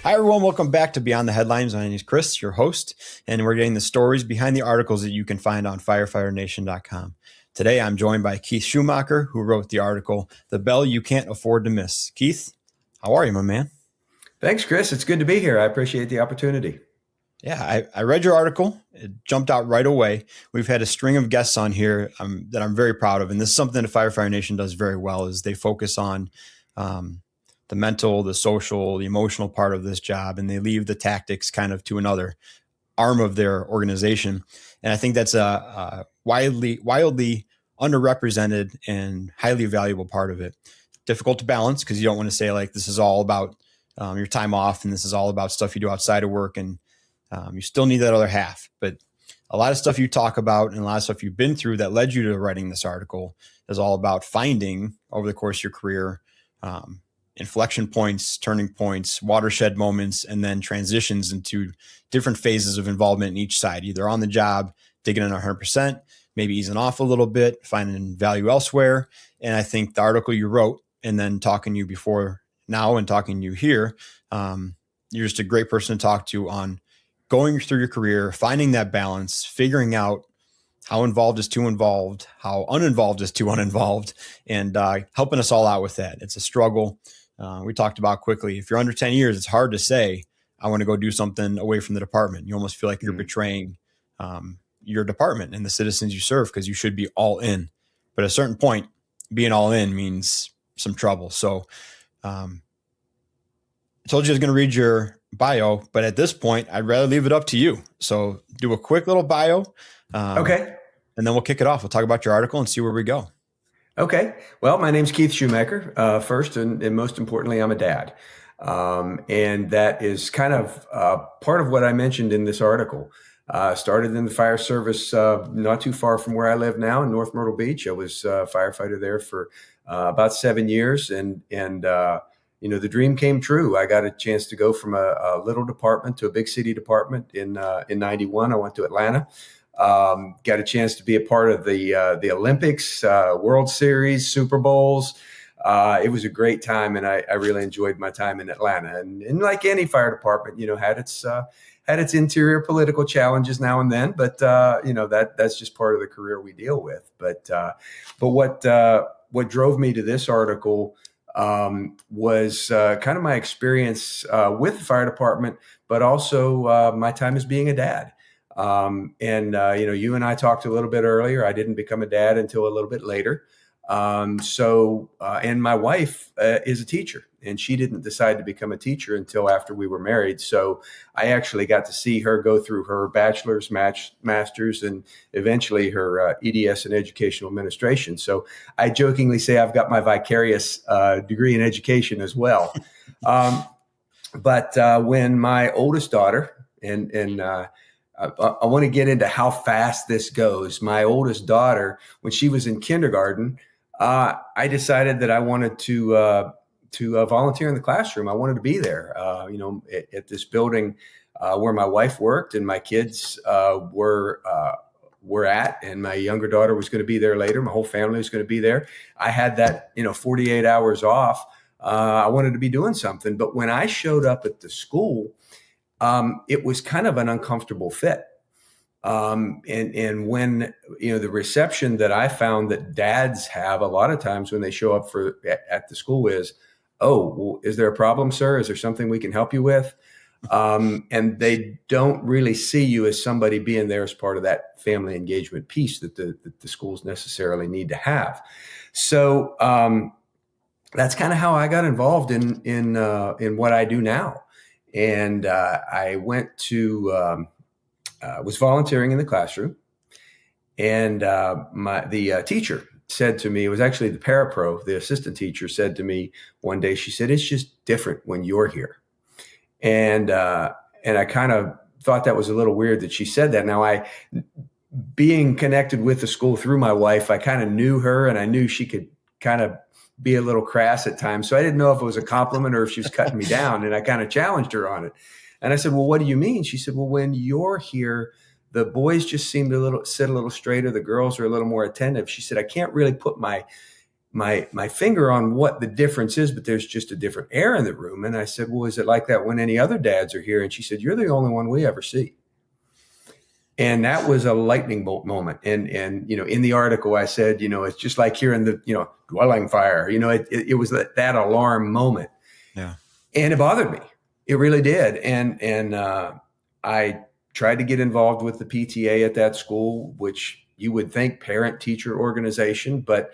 Hi, everyone. Welcome back to Beyond the Headlines. My name is Chris, your host, and we're getting the stories behind the articles that you can find on firefighternation.com. Today, I'm joined by Keith Schumacher, who wrote the article, The Bell You Can't Afford to Miss. Keith, how are you, my man? Thanks, Chris. It's good to be here. I appreciate the opportunity. Yeah, I read your article. It jumped out right away. We've had a string of guests on here that I'm very proud of, and this is something that Firefighter Nation does very well, is they focus on the mental, the social, the emotional part of this job, and they leave the tactics kind of to another arm of their organization. And I think that's a wildly underrepresented and highly valuable part of it. Difficult to balance because you don't want to say like this is all about your time off and this is all about stuff you do outside of work, and you still need that other half. But a lot of stuff you talk about and a lot of stuff you've been through that led you to writing this article is all about finding over the course of your career inflection points, turning points, watershed moments, and then transitions into different phases of involvement in each side, either on the job, digging in 100%, maybe easing off a little bit, finding value elsewhere. And I think the article you wrote and then talking to you before now and talking to you here, you're just a great person to talk to on going through your career, finding that balance, figuring out how involved is too involved, how uninvolved is too uninvolved, and helping us all out with that. It's a struggle. We talked about quickly. If you're under 10 years, it's hard to say, I want to go do something away from the department. You almost feel like you're betraying your department and the citizens you serve because you should be all in. But at a certain point, being all in means some trouble. So I told you I was going to read your bio, but at this point, I'd rather leave it up to you. So do a quick little bio. Okay. And then we'll kick it off. We'll talk about your article and see where we go. Okay. Well, my name's Keith Schumacher. First and most importantly, I'm a dad. And that is kind of part of what I mentioned in this article. Started in the fire service not too far from where I live now in North Myrtle Beach. I was a firefighter there for about 7 years. And the dream came true. I got a chance to go from a little department to a big city department in 91. I went to Atlanta. Got a chance to be a part of the Olympics, World Series, Super Bowls. It was a great time, and I really enjoyed my time in Atlanta. And like any fire department, had its interior political challenges now and then, but that's just part of the career we deal with. But what drove me to this article was kind of my experience with the fire department, but also my time as being a dad. You and I talked a little bit earlier. I didn't become a dad until a little bit later. And my wife is a teacher, and she didn't decide to become a teacher until after we were married. So I actually got to see her go through her bachelor's, master's, and eventually her EDS in educational administration. So I jokingly say I've got my vicarious degree in education as well. But when my oldest daughter I want to get into how fast this goes. My oldest daughter, when she was in kindergarten, I decided that I wanted to volunteer in the classroom. I wanted to be there, at this building where my wife worked and my kids were at, and my younger daughter was going to be there later. My whole family was going to be there. I had that, 48 hours off. I wanted to be doing something. But when I showed up at the school, it was kind of an uncomfortable fit. And when, the reception that I found that dads have a lot of times when they show up at the school is, oh, well, is there a problem, sir? Is there something we can help you with? And they don't really see you as somebody being there as part of that family engagement piece that the schools necessarily need to have. So that's kind of how I got involved in what I do now. And I went to was volunteering in the classroom, and the teacher said to me, it was actually the parapro, the assistant teacher said to me one day, she said, "It's just different when you're here." And I kind of thought that was a little weird that she said that. Now, being connected with the school through my wife, I kind of knew her, and I knew she could kind of be a little crass at times. So I didn't know if it was a compliment or if she was cutting me down, and I kind of challenged her on it. And I said, "Well, what do you mean?" She said, "Well, when you're here, the boys just seem to sit a little straighter. The girls are a little more attentive." She said, "I can't really put my my finger on what the difference is, but there's just a different air in the room. And I said, well, is it like that when any other dads are here? And she said, you're the only one we ever see. And that was a lightning bolt moment. And in the article, I said, it's just like hearing the, dwelling fire, it was that alarm moment. Yeah. And it bothered me. It really did. And I tried to get involved with the PTA at that school, which you would think parent-teacher organization, but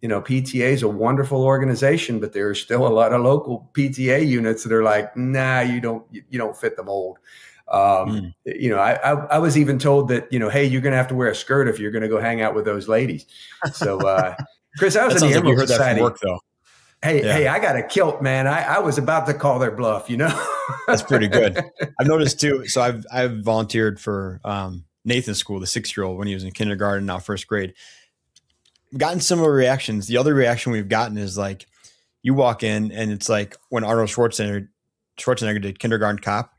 PTA is a wonderful organization, but there are still a lot of local PTA units that are like, nah, you don't fit the mold. I was even told that, hey, you're going to have to wear a skirt if you're going to go hang out with those ladies. So, Chris, I was in the Emerald Society. That from work, though. Hey, I got a kilt, man. I was about to call their bluff, That's pretty good. I've noticed too. So I've volunteered for Nathan's school, the 6-year-old, when he was in kindergarten, now first grade. Gotten similar reactions. The other reaction we've gotten is like, you walk in and it's like when Arnold Schwarzenegger did Kindergarten Cop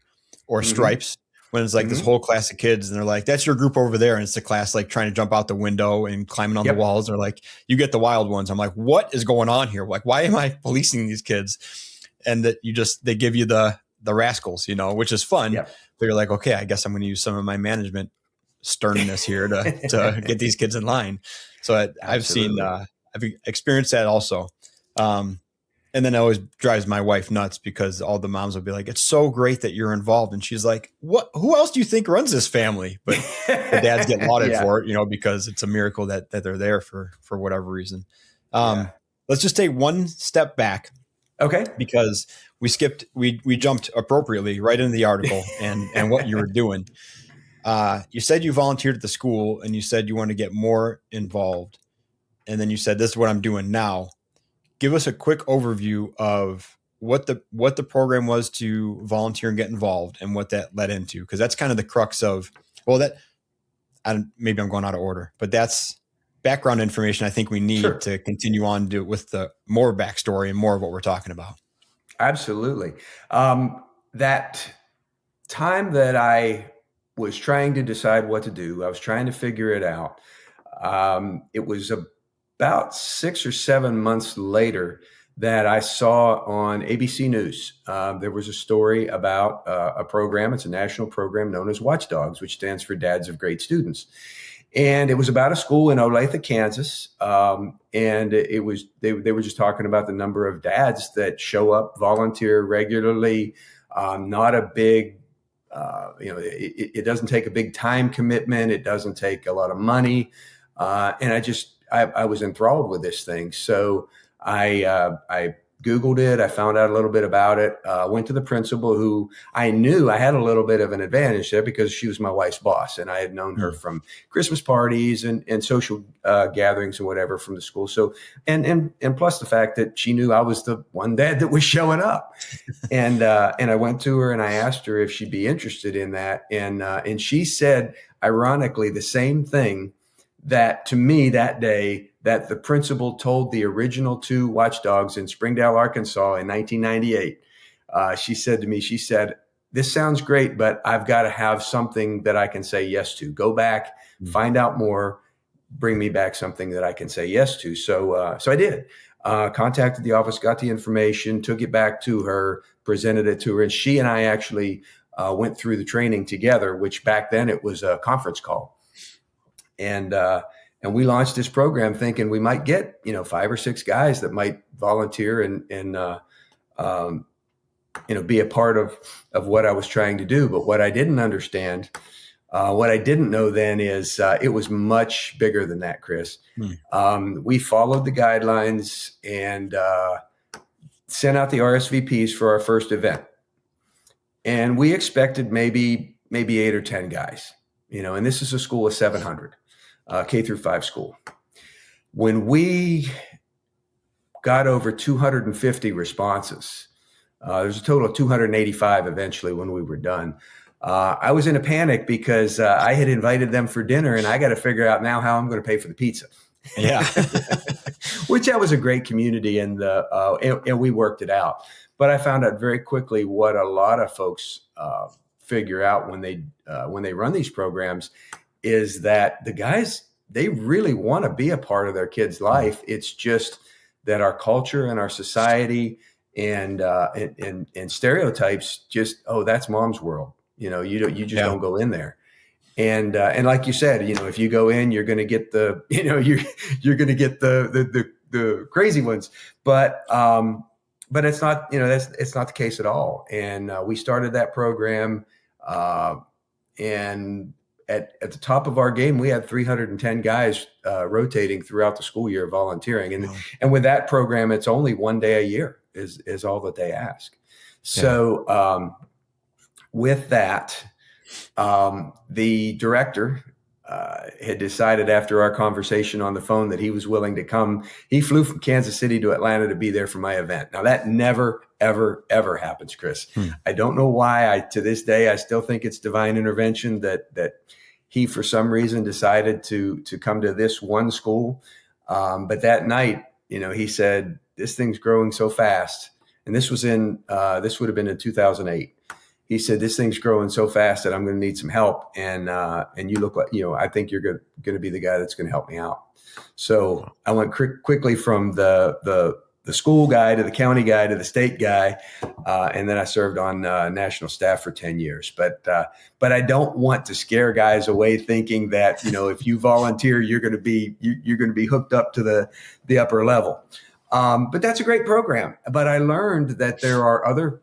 or Stripes, when it's like this whole class of kids and they're like, that's your group over there. And it's the class like trying to jump out the window and climbing on the walls. They're like, you get the wild ones. I'm like, what is going on here? Like, why am I policing these kids? And that they give you the rascals, which is fun. Yep. But you're like, okay, I guess I'm going to use some of my management sternness here to get these kids in line. So I've seen, I've experienced that also. And then it always drives my wife nuts because all the moms will be like, it's so great that you're involved. And she's like, who else do you think runs this family? But the dads get lauded for it, because it's a miracle that they're there for whatever reason. Let's just take one step back. Okay. Because we jumped appropriately right into the article and what you were doing. You said you volunteered at the school and you said you want to get more involved. And then you said, this is what I'm doing now. Give us a quick overview of what the program was to volunteer and get involved and what that led into. Because that's kind of the crux of, maybe I'm going out of order, but that's background information I think we need to continue on with the more backstory and more of what we're talking about. Absolutely. That time that I was trying to decide what to do, I was trying to figure it out. It was about 6 or 7 months later that I saw on ABC News. There was a story about a program. It's a national program known as Watchdogs, which stands for Dads of Great Students. And it was about a school in Olathe, Kansas. And they were just talking about the number of dads that show up, volunteer regularly. Not a big, it doesn't take a big time commitment. It doesn't take a lot of money. And I was enthralled with this thing. So I Googled it. I found out a little bit about it. Went to the principal, who I knew I had a little bit of an advantage there because she was my wife's boss. And I had known her from Christmas parties and social gatherings and whatever from the school. So, and plus the fact that she knew I was the one dad that was showing up. And I went to her and I asked her if she'd be interested in that. And she said, ironically, the same thing that to me that day that the principal told the original 2 watchdogs in Springdale, Arkansas in 1998. She said to me, this sounds great, but I've got to have something that I can say yes to. Go back, find out more, bring me back something that I can say yes to. So I did. Contacted the office, got the information, took it back to her, presented it to her. And she and I actually went through the training together, which back then it was a conference call. And we launched this program thinking we might get, 5 or 6 guys that might volunteer and be a part of what I was trying to do. But what I didn't understand, what I didn't know then is it was much bigger than that, Chris. We followed the guidelines and sent out the RSVPs for our first event. And we expected maybe 8 or 10 guys, and this is a school of 700. K through 5 school. When we got over 250 responses, there's a total of 285 eventually when we were done. I was in a panic because I had invited them for dinner and I got to figure out now how I'm going to pay for the pizza. Yeah. Which that was a great community and we worked it out. But I found out very quickly what a lot of folks figure out when they run these programs is that the guys, they really want to be a part of their kid's life. It's just that our culture and our society and stereotypes just, oh, that's mom's world. You just don't go in there. And like you said, if you go in, you're going to get you're going to get the crazy ones, but it's not, it's not the case at all. And we started that program, and at the top of our game, we had 310 guys rotating throughout the school year volunteering. And, and with that program, it's only one day a year is all that they ask. So with that, the director had decided after our conversation on the phone that he was willing to come. He flew from Kansas City to Atlanta to be there for my event. Now that never, ever, ever happens, Chris. I don't know why. To this day, I still think it's divine intervention that he, for some reason, decided to come to this one school. But that night, he said, "This thing's growing so fast." And this was this would have been in 2008. He said, "This thing's growing so fast that I'm going to need some help. And you look like, I think you're going to be the guy that's going to help me out." So I went quickly from the school guy to the county guy to the state guy. And then I served on national staff for 10 years. But I don't want to scare guys away thinking that, if you volunteer, you're going to be hooked up to the upper level. But that's a great program. But I learned that there are other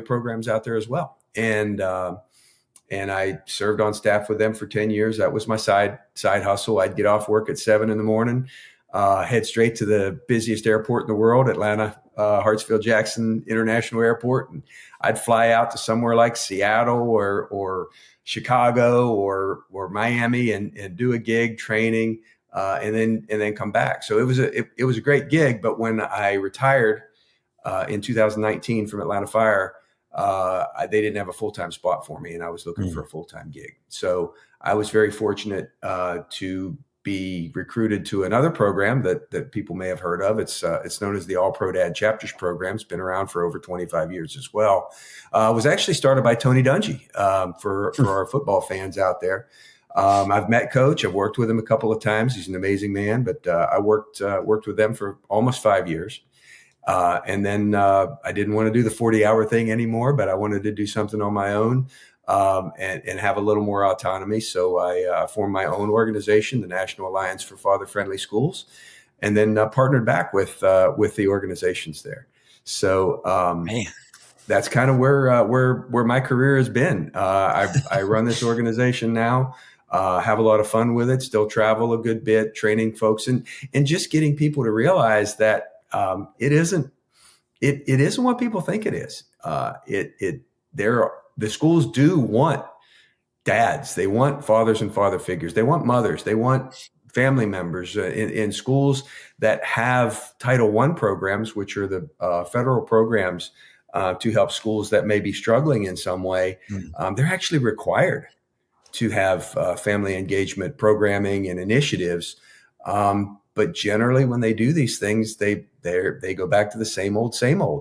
programs out there as well. And I served on staff with them for 10 years. That was my side hustle. I'd get off work at 7 a.m, head straight to the busiest airport in the world, Atlanta, Hartsfield-Jackson International Airport. And I'd fly out to somewhere like Seattle or Chicago or Miami and do a gig training, and then come back. So it was a great gig. But when I retired, in 2019 from Atlanta Fire, they didn't have a full-time spot for me, and I was looking for a full-time gig. So I was very fortunate to be recruited to another program that people may have heard of. It's known as the All Pro Dad Chapters program. It's been around for over 25 years as well. It was actually started by Tony Dungy, for our football fans out there. I've met Coach. I've worked with him a couple of times. He's an amazing man, but I worked with them for almost 5 years. And then I didn't want to do the 40-hour thing anymore, but I wanted to do something on my own, and have a little more autonomy. So I formed my own organization, the National Alliance for Father-Friendly Schools, and then partnered back with the organizations there. So that's kind of where my career has been. I run this organization now. Have a lot of fun with it. Still travel a good bit, training folks, and just getting people to realize that. It isn't what people think it is. The schools do want dads. They want fathers and father figures. They want mothers. They want family members in schools that have Title I programs, which are the federal programs to help schools that may be struggling in some way. They're actually required to have family engagement programming and initiatives. But generally, when they do these things, they go back to the same old,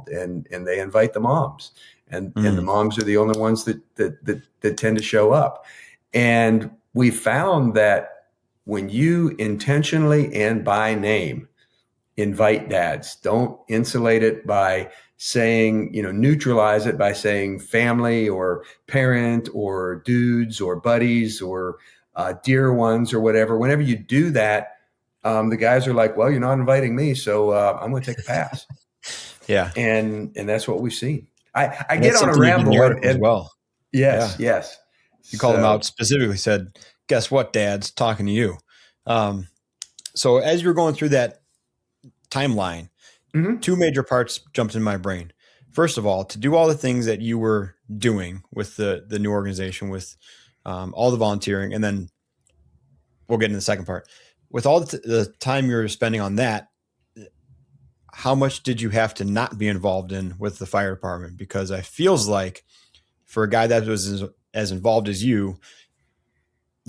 and they invite the moms, and the moms are the only ones that tend to show up. And we found that when you intentionally and by name invite dads, don't insulate it by saying, neutralize it by saying family or parent or dudes or buddies or dear ones or whatever. Whenever you do that, the guys are like, "Well, you're not inviting me, so I'm going to take a pass." Yeah, and that's what we've seen. I get on a ramble as well. Yes. You called them out specifically. Said, "Guess what, Dad's talking to you." So as you're going through that timeline, two major parts jumped in my brain. First of all, to do all the things that you were doing with the new organization, with all the volunteering, and then we'll get into the second part. With all the time you're spending on that, how much did you have to not be involved in with the fire department? Because it feels like for a guy that was as involved as you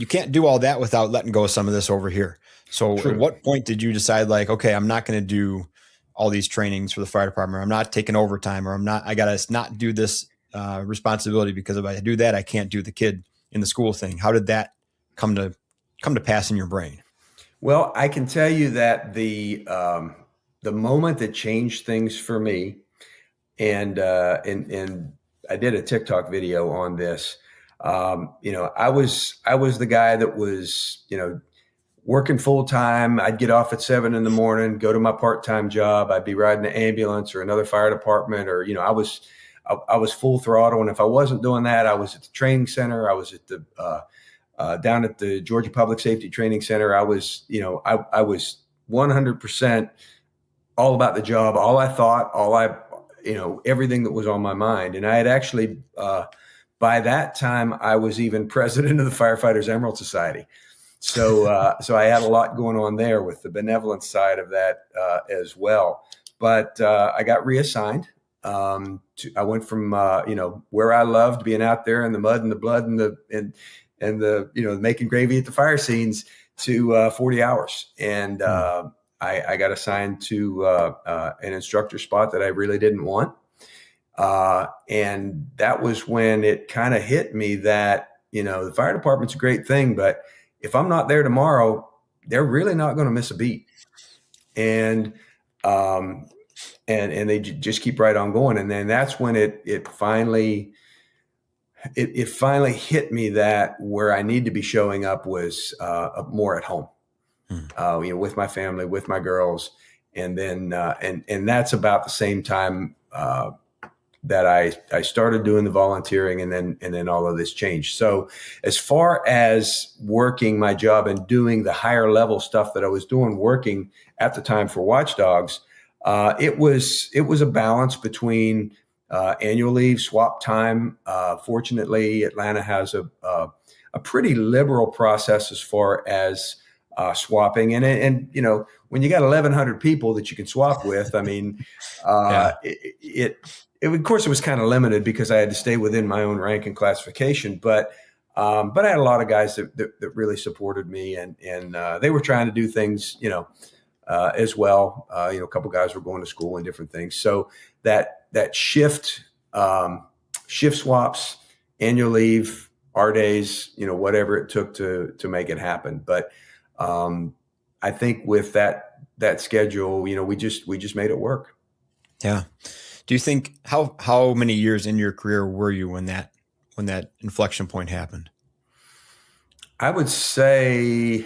can't do all that without letting go of some of this over here. So True. At what point did you decide, like, okay, I'm not going to do all these trainings for the fire department. I'm not taking overtime, or I got to not do this responsibility, because if I do that, I can't do the kid in the school thing. How did that come to pass in your brain? Well, I can tell you that the the moment that changed things for me, and I did a TikTok video on this. I was the guy that was, working full time. I'd get off at 7 a.m, go to my part-time job. I'd be riding an ambulance or another fire department, or, I was full throttle. And if I wasn't doing that, I was at the training center. I was at the, down at the Georgia Public Safety Training Center. I was, I was 100% all about the job. All I thought, everything that was on my mind. And I had actually, by that time, I was even president of the Firefighters Emerald Society. So, so I had a lot going on there with the benevolence side of that as well. But I got reassigned. I went from where I loved being out there in the mud and the blood and the making gravy at the fire scenes to 40 hours, and I got assigned to an instructor spot that I really didn't want, and that was when it kind of hit me that the fire department's a great thing, but if I'm not there tomorrow, they're really not going to miss a beat. And they just keep right on going. And then that's when it finally hit me that where I need to be showing up was more at home, with my family, with my girls. And then, and that's about the same time that I started doing the volunteering, and then all of this changed. So as far as working my job and doing the higher level stuff that I was doing, working at the time for Watchdogs, it was a balance between annual leave, swap time. Fortunately, Atlanta has a pretty liberal process as far as swapping, and when you got 1,100 people that you can swap with, I mean, of course, it was kind of limited because I had to stay within my own rank and classification. But I had a lot of guys that really supported me, and they were trying to do things, as well. A couple guys were going to school and different things. So that shift swaps, annual leave, our days, whatever it took to make it happen. But I think with that schedule, we just made it work. Yeah. Do you think how many years in your career were you when that inflection point happened? I would say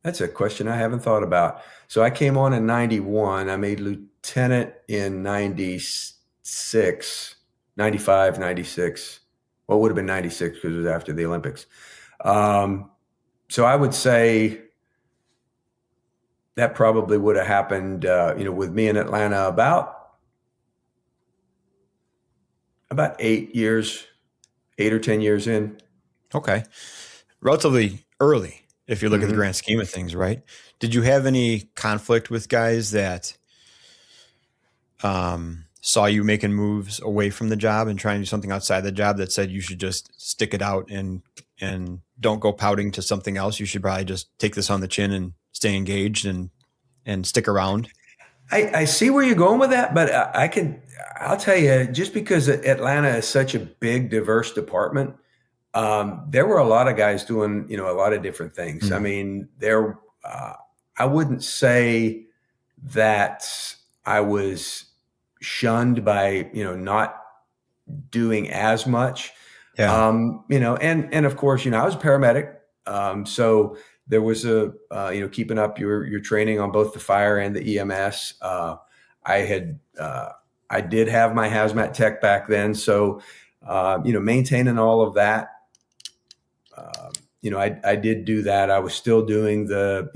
that's a question I haven't thought about. So I came on in 91. I made lieutenant in 96, 95, 96. Well, it would have been 96 because it was after the Olympics. So I would say that probably would have happened, with me in Atlanta about 8 or 10 years in. Okay. Relatively early, if you look at the grand scheme of things, right? Did you have any conflict with guys that saw you making moves away from the job and trying to do something outside the job that said you should just stick it out and don't go pouting to something else? You should probably just take this on the chin and stay engaged and stick around? I see where you're going with that, but I'll tell you, just because Atlanta is such a big, diverse department, there were a lot of guys doing, a lot of different things. Mm-hmm. I mean, I wouldn't say that I was shunned by, not doing as much. Yeah. And of course, I was a paramedic. So there was keeping up your training on both the fire and the EMS. I did have my hazmat tech back then. So, maintaining all of that, I did do that. I was still doing the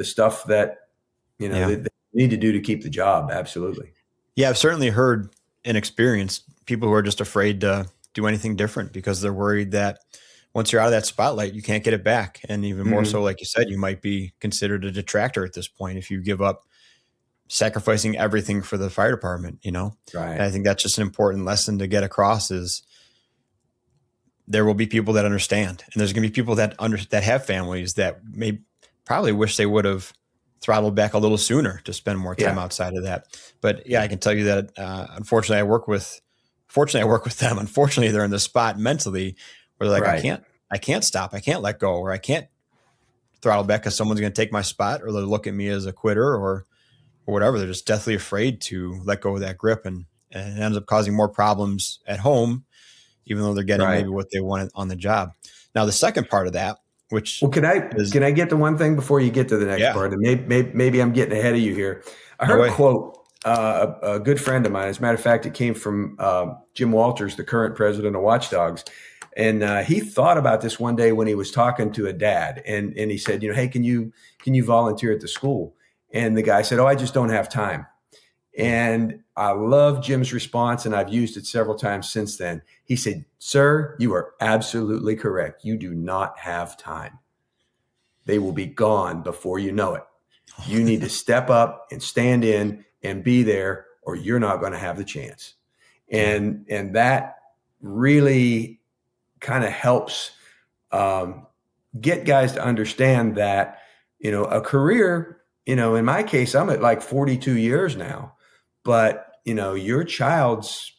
stuff that, they need to do to keep the job. Absolutely. Yeah. I've certainly heard and experienced people who are just afraid to do anything different because they're worried that once you're out of that spotlight, you can't get it back. And even more so, like you said, you might be considered a detractor at this point if you give up sacrificing everything for the fire department, Right. And I think that's just an important lesson to get across is there will be people that understand, and there's going to be people that have families that probably wish they would have throttled back a little sooner to spend more time outside of that. But I can tell you that, unfortunately I work with them. Unfortunately, they're in the spot mentally where they're like, right. I can't stop. I can't let go, or I can't throttle back because someone's going to take my spot, or they'll look at me as a quitter, or whatever. They're just deathly afraid to let go of that grip, and it ends up causing more problems at home, even though they're getting maybe what they wanted on the job. Now, the second part of that, which can I get to one thing before you get to the next part? And maybe I'm getting ahead of you here. I heard a quote, a good friend of mine. As a matter of fact, it came from Jim Walters, the current president of Watch Dogs. And he thought about this one day when he was talking to a dad, and he said, hey, can you volunteer at the school? And the guy said, I just don't have time. And I love Jim's response, and I've used it several times since then. He said, sir, you are absolutely correct. You do not have time. They will be gone before you know it. You need to step up and stand in and be there, or you're not going to have the chance. And that really kind of helps get guys to understand that, a career, in my case, I'm at like 42 years now, but your child's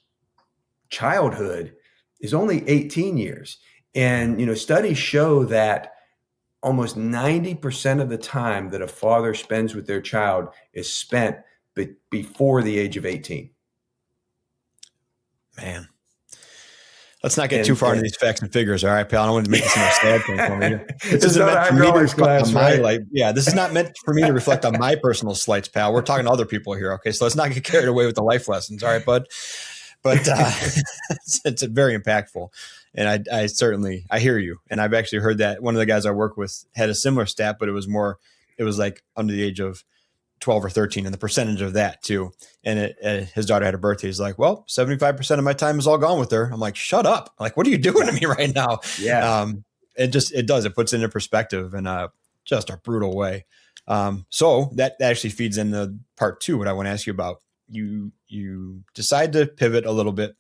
childhood is only 18 years. And, studies show that almost 90% of the time that a father spends with their child is spent before the age of 18. Man. Let's not get too far into these facts and figures. All right, pal. I don't want to make this a sad thing for me. This isn't meant for me to reflect on my life. Yeah, this is not meant for me to reflect on my personal slights, pal. We're talking to other people here. Okay, so let's not get carried away with the life lessons. All right, bud. But it's very impactful. And I certainly hear you. And I've actually heard that one of the guys I work with had a similar stat, but it was like under the age of 12 or 13, and the percentage of that too. And his daughter had a birthday. He's like, well, 75% of my time is all gone with her. I'm like, shut up. I'm like, what are you doing to me right now? Yeah. It puts it into perspective in just a brutal way. So that actually feeds into part two, what I want to ask you about. You decide to pivot a little bit,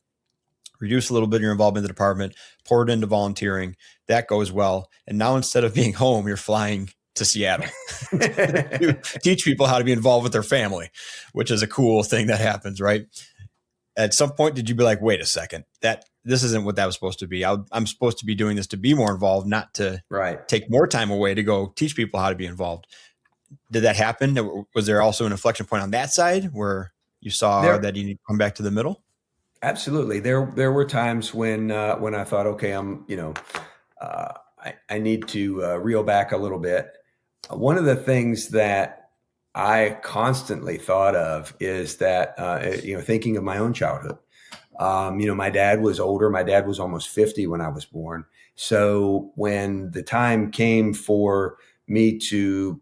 reduce a little bit of your involvement in the department, pour it into volunteering. That goes well. And now instead of being home, you're flying to Seattle to teach people how to be involved with their family, which is a cool thing that happens, right? At some point, did you be like, wait a second, this isn't what that was supposed to be. I'm supposed to be doing this to be more involved, not to take more time away to go teach people how to be involved. Did that happen? Was there also an inflection point on that side where you saw that you need to come back to the middle? Absolutely. There were times when I thought, okay, I need to reel back a little bit. One of the things that I constantly thought of is that, thinking of my own childhood, my dad was older. My dad was almost 50 when I was born. So when the time came for me to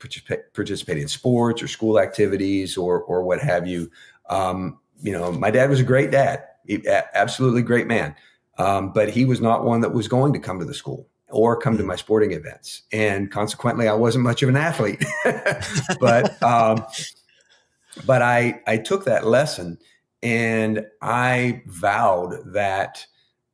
participate in sports or school activities or what have you, my dad was a great dad, absolutely great man. But he was not one that was going to come to the school or come to my sporting events. And consequently, I wasn't much of an athlete, but I took that lesson and I vowed that,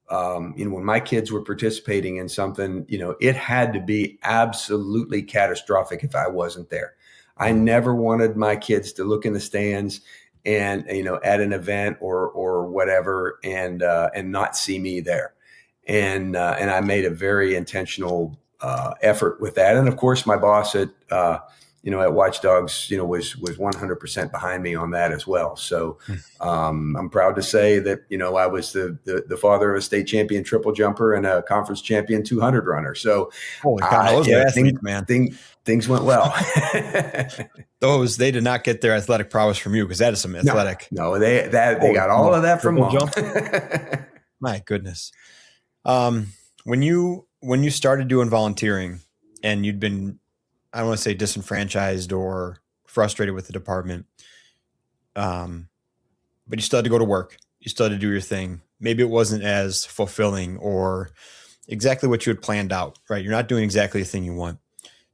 when my kids were participating in something, it had to be absolutely catastrophic if I wasn't there. I never wanted my kids to look in the stands and, at an event or whatever and not see me there. And I made a very intentional effort with that. And of course, my boss at Watch Dogs, was 100% behind me on that as well. So I'm proud to say that, I was the father of a state champion triple jumper and a conference champion 200 runner. So holy cow, those athletes, man. Things went well. They did not get their athletic prowess from you, because that is some athletic. No, they got all of that from mom. My goodness. When you started doing volunteering and you'd been, I don't want to say disenfranchised or frustrated with the department, but you still had to go to work. You still had to do your thing. Maybe it wasn't as fulfilling or exactly what you had planned out, right? You're not doing exactly the thing you want.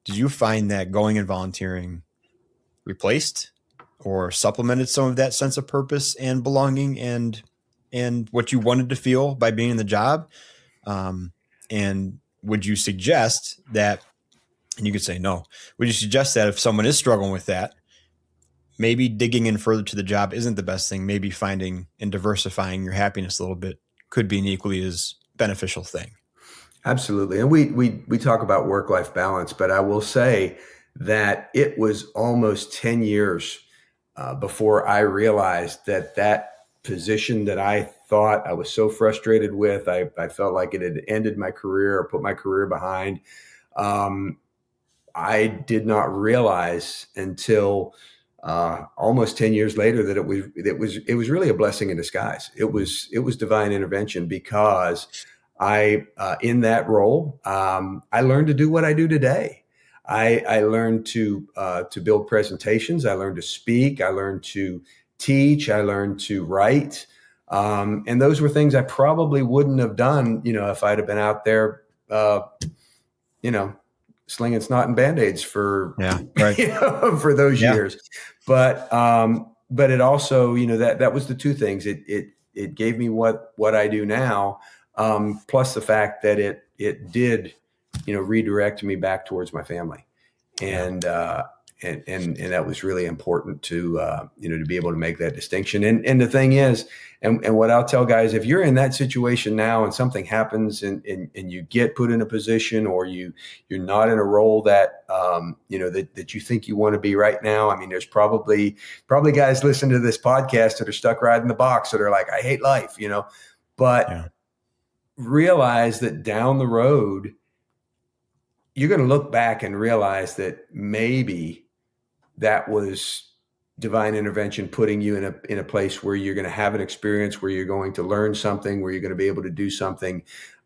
Did you find that going and volunteering replaced or supplemented some of that sense of purpose and belonging and what you wanted to feel by being in the job? And would you suggest that, and you could say no, would you suggest that if someone is struggling with that, maybe digging in further to the job isn't the best thing? Maybe finding and diversifying your happiness a little bit could be an equally as beneficial thing. Absolutely. And we talk about work-life balance, but I will say that it was almost 10 years before I realized that that position that I thought I was so frustrated with, I felt like it had ended my career or put my career behind. Um, I did not realize until almost 10 years later that it was really a blessing in disguise. It was divine intervention because I in that role I learned to do what I do today. I learned to build presentations. I learned to speak. I learned to teach. I learned to write. And those were things I probably wouldn't have done, if I'd have been out there, you know, slinging snot and band-aids for, Yeah. Right. for those Yeah. years. But it also, that was the two things. It gave me what I do now. Plus the fact that it did, redirect me back towards my family. And, and that was really important to, to be able to make that distinction. And the thing is, and what I'll tell guys, if you're in that situation now and something happens and you get put in a position or you're not in a role that, that you think you want to be right now. I mean, there's probably guys listening to this podcast that are stuck riding the box that are like, I hate life, but realize that down the road, you're going to look back and realize that maybe that was divine intervention putting you in a place where you're going to have an experience, where you're going to learn something, where you're going to be able to do something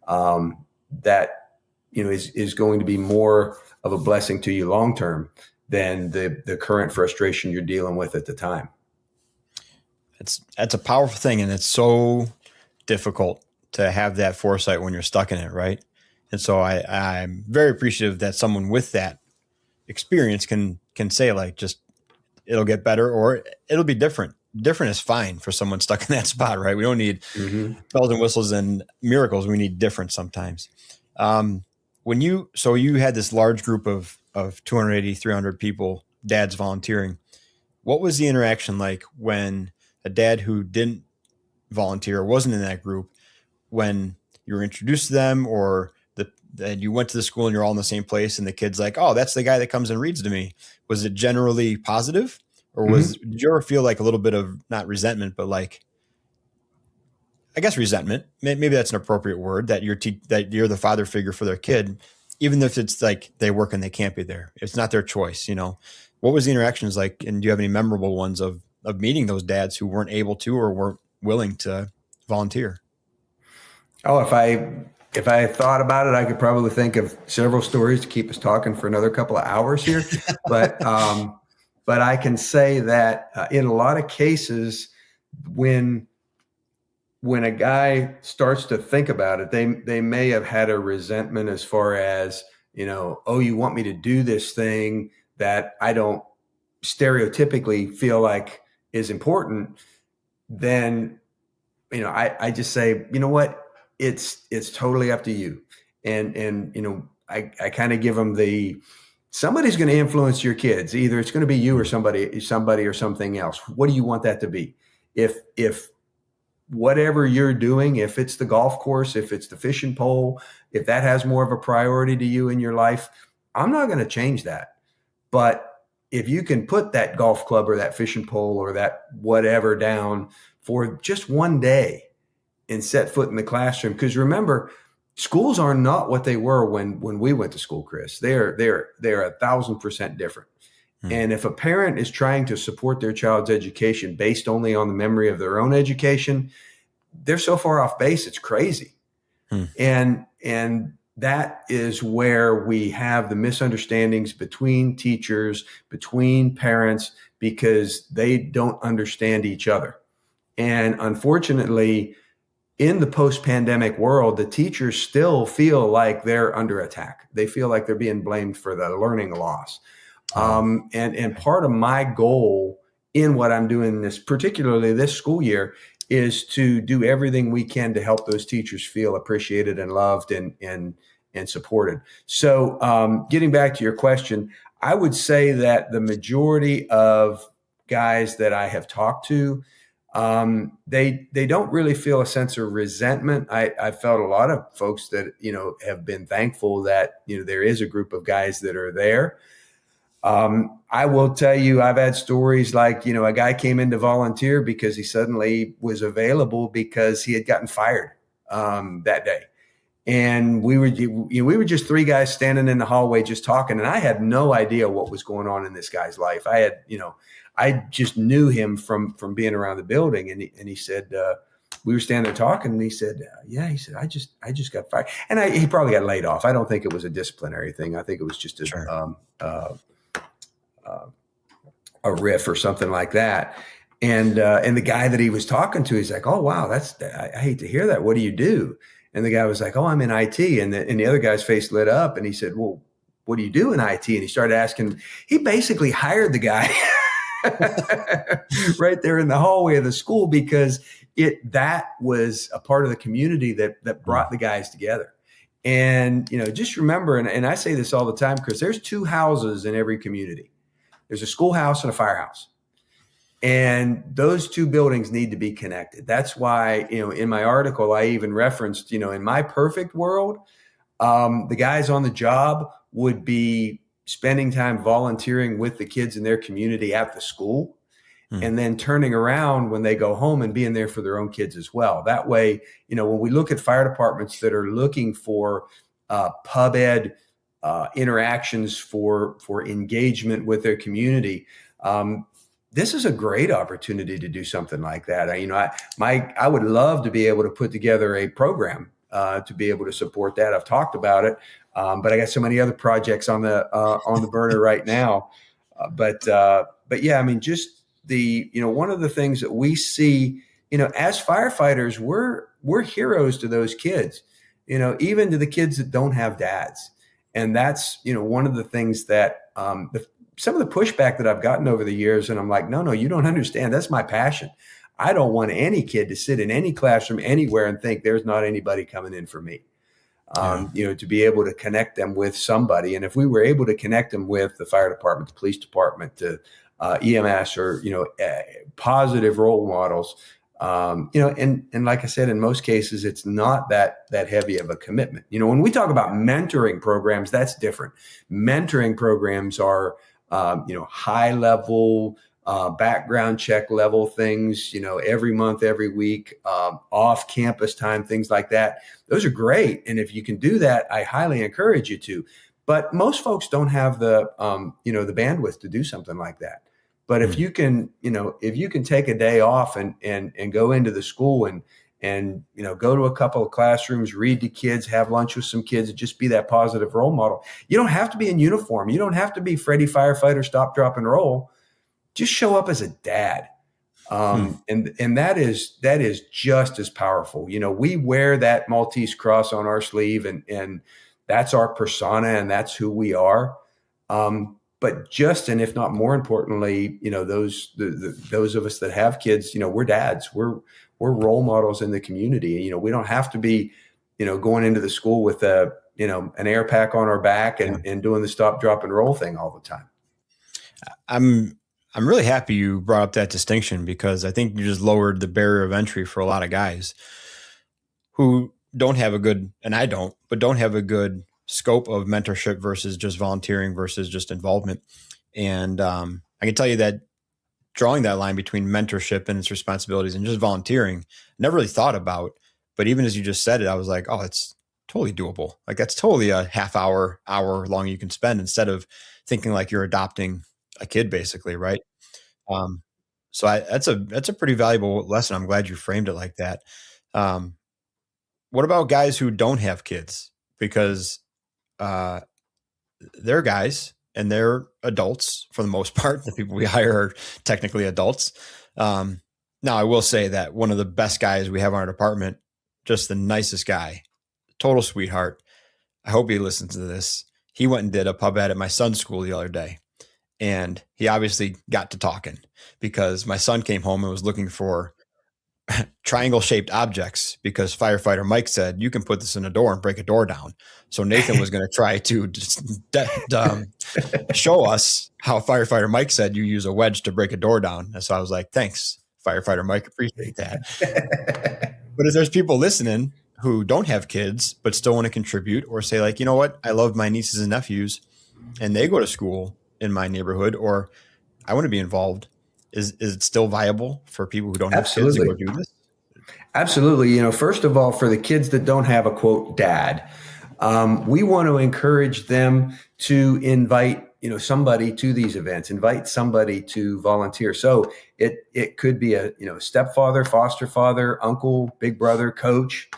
that is going to be more of a blessing to you long term than the current frustration you're dealing with at the time. That's a powerful thing, and it's so difficult to have that foresight when you're stuck in it, right? And so I'm very appreciative that someone with that experience can say, like, just it'll get better or it'll be different. Different is fine for someone stuck in that spot, right? We don't need bells and whistles and miracles. We need different sometimes. So you had this large group of 280, 300 people, dads volunteering. What was the interaction like when a dad who didn't volunteer or wasn't in that group, when you were introduced to them, or that you went to the school and you're all in the same place and the kid's like, oh, that's the guy that comes and reads to me? Was it generally positive, or did you ever feel like a little bit of, not resentment, but like, I guess resentment, maybe that's an appropriate word, that you're the father figure for their kid, even if it's like they work and they can't be there. It's not their choice, What was the interactions like? And do you have any memorable ones of meeting those dads who weren't able to or weren't willing to volunteer? Oh, if I thought about it, I could probably think of several stories to keep us talking for another couple of hours here. But I can say that in a lot of cases, when a guy starts to think about it, they may have had a resentment as far as, oh, you want me to do this thing that I don't stereotypically feel like is important. Then, I just say, you know what? It's totally up to you. And I kind of give them somebody's going to influence your kids. Either it's going to be you or somebody or something else. What do you want that to be? If whatever you're doing, if it's the golf course, if it's the fishing pole, if that has more of a priority to you in your life, I'm not going to change that. But if you can put that golf club or that fishing pole or that whatever down for just one day and set foot in the classroom, because remember, schools are not what they were when we went to school, Chris. They're 1,000% different. And if a parent is trying to support their child's education based only on the memory of their own education, they're so far off base, it's crazy. And that is where we have the misunderstandings between teachers, between parents, because they don't understand each other. And unfortunately, in the post-pandemic world, the teachers still feel like they're under attack. They feel like they're being blamed for the learning loss. And part of my goal in what I'm doing particularly this school year, is to do everything we can to help those teachers feel appreciated and loved and supported. So getting back to your question, I would say that the majority of guys that I have talked to, They don't really feel a sense of resentment. I felt a lot of folks that, have been thankful that, there is a group of guys that are there. I will tell you, I've had stories like, a guy came in to volunteer because he suddenly was available because he had gotten fired that day. And we were just three guys standing in the hallway just talking. And I had no idea what was going on in this guy's life. I just knew him from being around the building. And he said, we were standing there talking, and he said, yeah, he said, I just got fired. And he probably got laid off. I don't think it was a disciplinary thing. I think it was just a riff or something like that. And the guy that he was talking to, he's like, oh, wow, I hate to hear that. What do you do? And the guy was like, oh, I'm in IT. And the other guy's face lit up, and he said, well, what do you do in IT? And he started asking. He basically hired the guy right there in the hallway of the school, because that was a part of the community that brought the guys together. And, just remember, and I say this all the time, Chris, there's two houses in every community. There's a schoolhouse and a firehouse. And those two buildings need to be connected. That's why, in my article, I even referenced, in my perfect world, the guys on the job would be spending time volunteering with the kids in their community at the school, and then turning around when they go home and being there for their own kids as well. That way, when we look at fire departments that are looking for pub ed interactions for engagement with their community, this is a great opportunity to do something like that. I would love to be able to put together a program to be able to support that. I've talked about it, but I got so many other projects on the burner right now. But yeah, just one of the things that we see, as firefighters, we're heroes to those kids, even to the kids that don't have dads. And that's, one of the things that some of the pushback that I've gotten over the years. And I'm like, no, you don't understand. That's my passion. I don't want any kid to sit in any classroom anywhere and think there's not anybody coming in for me. To be able to connect them with somebody. And if we were able to connect them with the fire department, the police department, the EMS, or, positive role models, and like I said, in most cases, it's not that heavy of a commitment. When we talk about mentoring programs, that's different. Mentoring programs are, high level, background check level things, every month, every week, off campus time, things like that. Those are great. And if you can do that, I highly encourage you to. But most folks don't have the bandwidth to do something like that. But if you can, take a day off and go into the school and go to a couple of classrooms, read to kids, have lunch with some kids, and just be that positive role model. You don't have to be in uniform. You don't have to be Freddie Firefighter, stop, drop, and roll. Just show up as a dad. And that is just as powerful. We wear that Maltese cross on our sleeve, and that's our persona, and that's who we are. But just, and if not more importantly, those of us that have kids, we're dads, we're role models in the community. We don't have to be, going into the school with an air pack on our back and doing the stop, drop, and roll thing all the time. I'm really happy you brought up that distinction, because I think you just lowered the barrier of entry for a lot of guys who don't have a good, and I don't, but don't have a good scope of mentorship versus just volunteering versus just involvement. And I can tell you that drawing that line between mentorship and its responsibilities and just volunteering, I never really thought about. But even as you just said it, I was like, oh, it's totally doable. Like, that's totally a half hour long you can spend, instead of thinking like you're adopting a kid, basically, right? So that's a pretty valuable lesson. I'm glad you framed it like that. What about guys who don't have kids? Because they're guys and they're adults for the most part. The people we hire are technically adults. Now, I will say that one of the best guys we have in our department, just the nicest guy, total sweetheart. I hope he listens to this. He went and did a pub ed at my son's school the other day. And he obviously got to talking, because my son came home and was looking for triangle shaped objects, because firefighter Mike said, you can put this in a door and break a door down. So Nathan was going to try to show us how firefighter Mike said you use a wedge to break a door down. And so I was like, thanks, Firefighter Mike, appreciate that. But if there's people listening who don't have kids, but still want to contribute or say like, you know what, I love my nieces and nephews and they go to school in my neighborhood, or I want to be involved. Is it still viable for people who don't have kids to Absolutely. go do this? Absolutely. First of all, for the kids that don't have a quote dad, we want to encourage them to invite, somebody to these events, invite somebody to volunteer. So it could be a, stepfather, foster father, uncle, big brother, coach.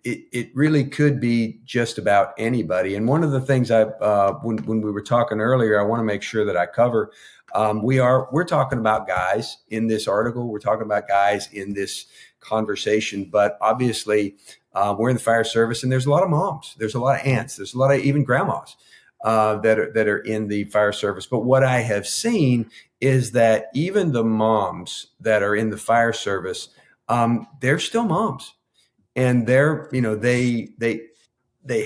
It really could be just about anybody. And one of the things when we were talking earlier, I want to make sure that I cover, we're talking about guys in this article. We're talking about guys in this conversation, but obviously we're in the fire service, and there's a lot of moms, there's a lot of aunts, there's a lot of even grandmas that are in the fire service. But what I have seen is that even the moms that are in the fire service, they're still moms, and they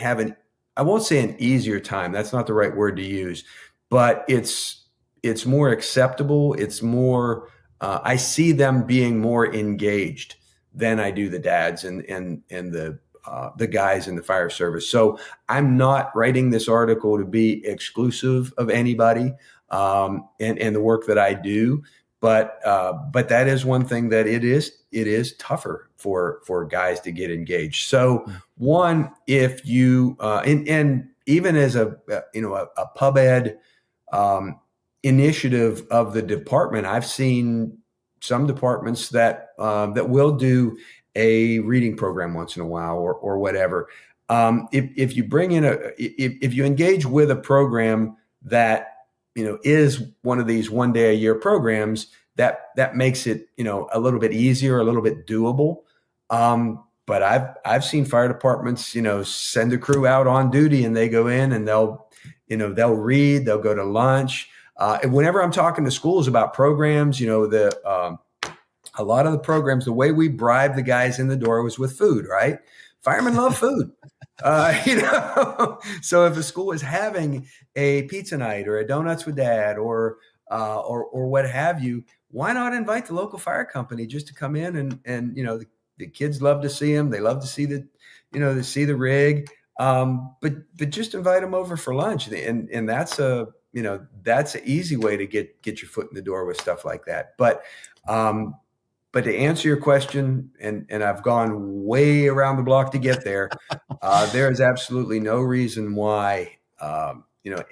have I won't say an easier time. That's not the right word to use, but it's more acceptable. It's more, I see them being more engaged than I do the dads and the guys in the fire service. So I'm not writing this article to be exclusive of anybody, and the work that I do. But that is one thing that it is tougher for guys to get engaged. So one, if you and even as a pub ed initiative of the department, I've seen some departments that will do a reading program once in a while or whatever. If you bring in if you engage with a program that is one of these 1 day a year programs, that makes it a little bit easier, a little bit doable. But I've seen fire departments send a crew out on duty, and they go in and they'll read, they'll go to lunch. Whenever I'm talking to schools about programs, a lot of the programs, the way we bribe the guys in the door was with food, right? Firemen love food. So if a school is having a pizza night or a donuts with dad or what have you, why not invite the local fire company just to come in and the kids love to see them. They love to see the rig. But just invite them over for lunch. And that's that's an easy way to get your foot in the door with stuff like that. But to answer your question, and I've gone way around the block to get there, there is absolutely no reason why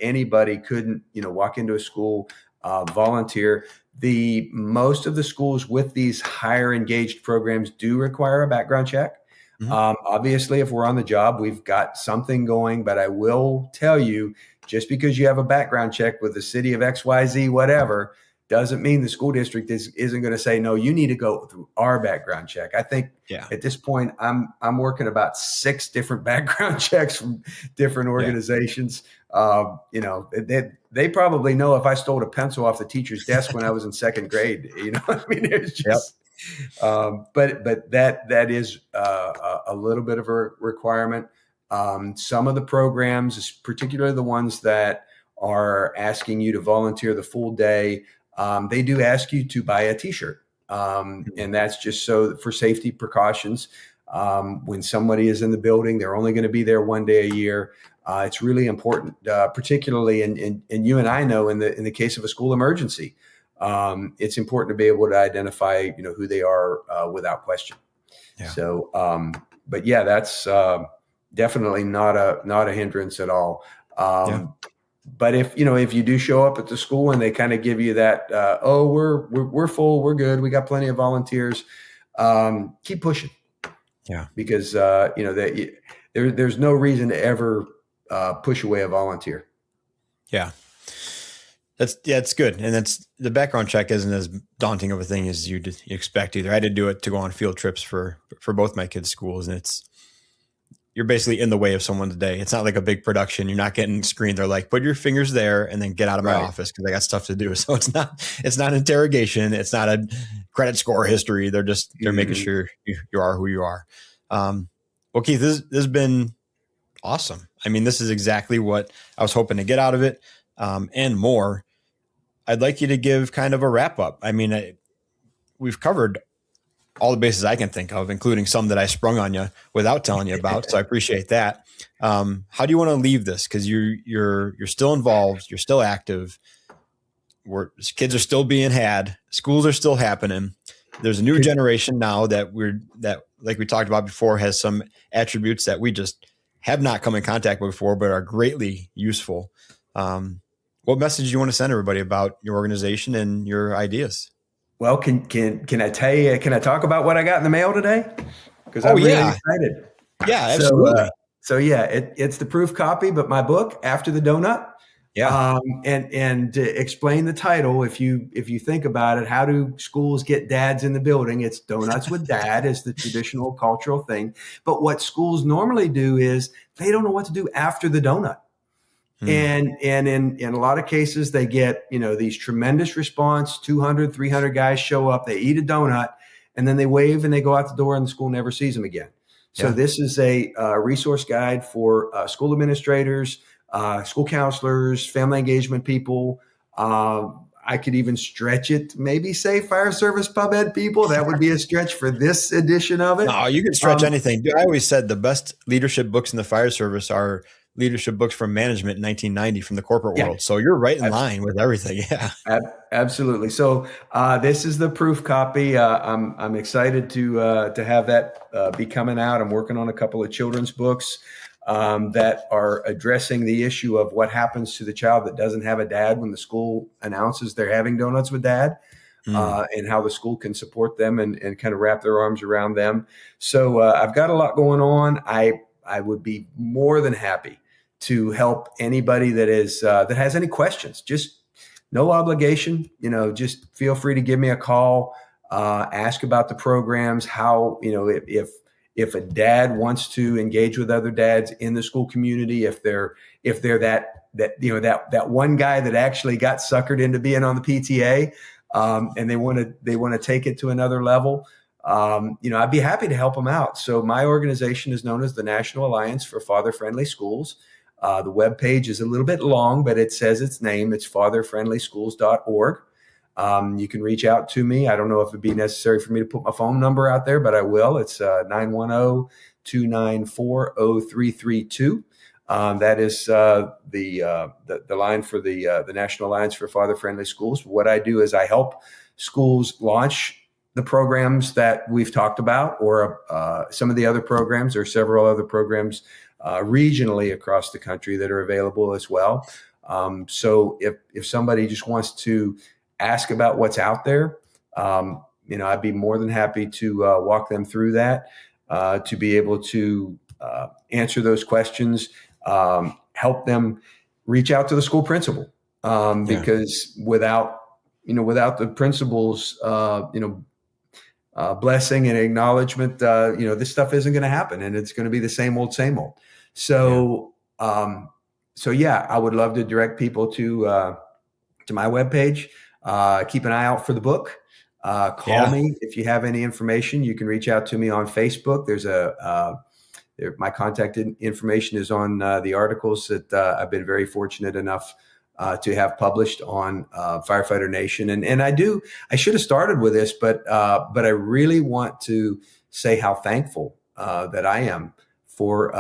anybody couldn't walk into a school, volunteer. Most of the schools with these higher engaged programs do require a background check. Mm-hmm. Obviously, if we're on the job, we've got something going. But I will tell you, just because you have a background check with the city of XYZ, whatever, doesn't mean the school district isn't going to say, no, you need to go through our background check. I think at this point, I'm working about 6 different background checks from different organizations. They probably know if I stole a pencil off the teacher's desk when I was in 2nd grade. I mean, it's just, but that is a little bit of a requirement. Some of the programs, particularly the ones that are asking you to volunteer the full day, they do ask you to buy a t-shirt. And that's just so for safety precautions. When somebody is in the building, they're only going to be there 1 day a year. It's really important, particularly and you and I know in the case of a school emergency, it's important to be able to identify, who they are without question. Yeah. So, but yeah, that's definitely not a hindrance at all. But if you do show up at the school and they kind of give you that, we're full, we're good, we got plenty of volunteers, keep pushing. Yeah, because there's no reason to ever push away a volunteer. Yeah, it's good, and that's the background check isn't as daunting of a thing as you expect either. I had to do it to go on field trips for both my kids' schools, and you're basically in the way of someone's day. It's not like a big production. You're not getting screened. They're like, put your fingers there and then get out of my office because I got stuff to do. So it's not an interrogation. It's not a credit score history. They're making sure you are who you are. Well, Keith, this has been awesome. I mean, this is exactly what I was hoping to get out of it, and more. I'd like you to give kind of a wrap up. I mean, we've covered all the bases I can think of, including some that I sprung on you without telling you about. So I appreciate that. How do you want to leave this? Because you're still involved, you're still active. Kids are still being had, schools are still happening. There's a new generation now that like we talked about before, has some attributes that we just have not come in contact with before, but are greatly useful. What message do you want to send everybody about your organization and your ideas? Well, can I tell you? Can I talk about what I got in the mail today? Because I'm really excited. Yeah, absolutely. So yeah, it's the proof copy, but my book, After the Donut. Yeah. And to explain the title, if you think about it, how do schools get dads in the building? It's Donuts with Dad is the traditional cultural thing. But what schools normally do is they don't know what to do after the donut. And in a lot of cases, they get, these tremendous response, 200, 300 guys show up, they eat a donut, and then they wave and they go out the door and the school never sees them again. So this is a resource guide for school administrators, school counselors, family engagement people. I could even stretch it, maybe say fire service pub ed people. That would be a stretch for this edition of it. No, you can stretch anything. Dude, I always said the best leadership books in the fire service are leadership books from management in 1990 from the corporate world. So you're right in line with everything. Yeah, absolutely. So this is the proof copy. I'm excited to have that be coming out. I'm working on a couple of children's books that are addressing the issue of what happens to the child that doesn't have a dad when the school announces they're having Donuts with Dad, and how the school can support them and kind of wrap their arms around them. So I've got a lot going on. I would be more than happy to help anybody that has any questions. Just no obligation, just feel free to give me a call, ask about the programs, how, if a dad wants to engage with other dads in the school community, if they're that one guy that actually got suckered into being on the PTA, and they want to take it to another level, I'd be happy to help them out. So my organization is known as the National Alliance for Father-Friendly Schools. The webpage is a little bit long, but it says its name. It's fatherfriendlyschools.org. You can reach out to me. I don't know if it'd be necessary for me to put my phone number out there, but I will. It's 910-294-0332. That is the line for the National Alliance for Father-Friendly Schools. What I do is I help schools launch the programs that we've talked about, or some of the other programs, or several other programs regionally across the country that are available as well. So if somebody just wants to ask about what's out there, I'd be more than happy to walk them through that, to be able to answer those questions, help them reach out to the school principal, because without the principal's blessing and acknowledgement, this stuff isn't going to happen, and it's going to be the same old, same old. So, I would love to direct people to my webpage. Keep an eye out for the book. Call me if you have any information. You can reach out to me on Facebook. There's my contact information is on the articles that I've been very fortunate enough to have published on Firefighter Nation. And I should have started with this, but I really want to say how thankful that I am for,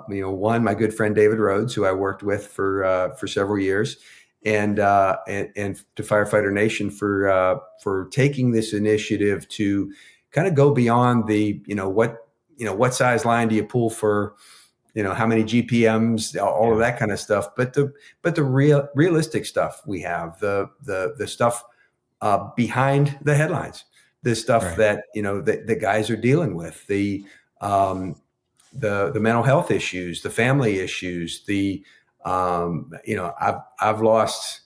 one, my good friend David Rhodes, who I worked with for several years, and to Firefighter Nation for taking this initiative to kind of go beyond the, what size line do you pull for, how many GPMs, all of that kind of stuff. But the realistic stuff we have, the stuff behind the headlines, the stuff that, the guys are dealing with, the mental health issues, the family issues, I've lost,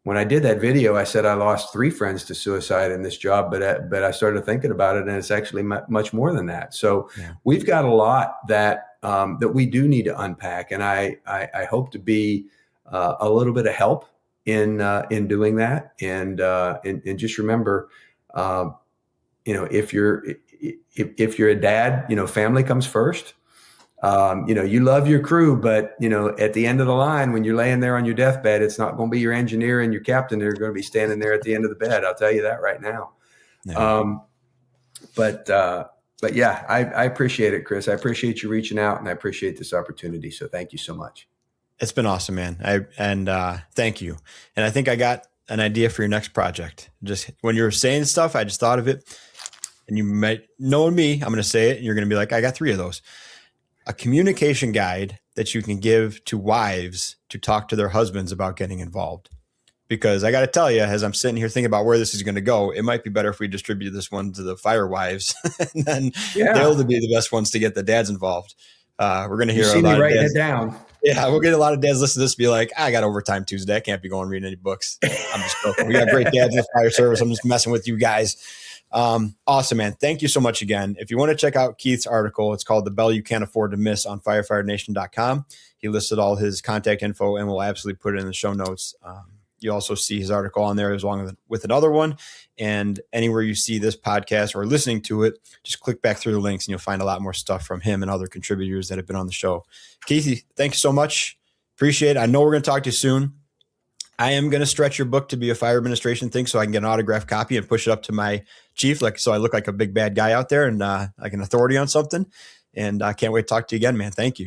when I did that video, I said I lost 3 friends to suicide in this job, but I started thinking about it, and it's actually much more than that. So we've got a lot that we do need to unpack, and I hope to be a little bit of help in doing that. And just remember, if you're a dad, family comes first. You love your crew, but at the end of the line, when you're laying there on your deathbed, it's not going to be your engineer and your captain that are going to be standing there at the end of the bed. I'll tell you that right now. Yeah. But yeah, I appreciate it, Chris. I appreciate you reaching out, and I appreciate this opportunity. So thank you so much. It's been awesome, man. Thank you. And I think I got an idea for your next project. Just when you were saying stuff, I just thought of it. And you might know me, I'm going to say it, and you're going to be like, I got 3 of those. A communication guide that you can give to wives to talk to their husbands about getting involved. Because I got to tell you, as I'm sitting here thinking about where this is going to go, it might be better if we distribute this one to the fire wives, and then they'll be the best ones to get the dads involved. We're going to hear a lot of dads. It down. Yeah, we'll get a lot of dads listen to this and be like, I got overtime Tuesday. I can't be going reading any books. I'm just joking. We got great dads in the fire service. I'm just messing with you guys. Awesome, man. Thank you so much again. If you want to check out Keith's article, it's called The Bell You Can't Afford to Miss on firefighternation.com. He listed all his contact info, and we'll absolutely put it in the show notes. You also see his article on there as long with another one. And anywhere you see this podcast or listening to it, just click back through the links and you'll find a lot more stuff from him and other contributors that have been on the show. Keith, thanks so much. Appreciate it. I know we're going to talk to you soon. I am going to stretch your book to be a fire administration thing so I can get an autographed copy and push it up to my chief, so I look like a big bad guy out there and like an authority on something. And I can't wait to talk to you again, man. Thank you.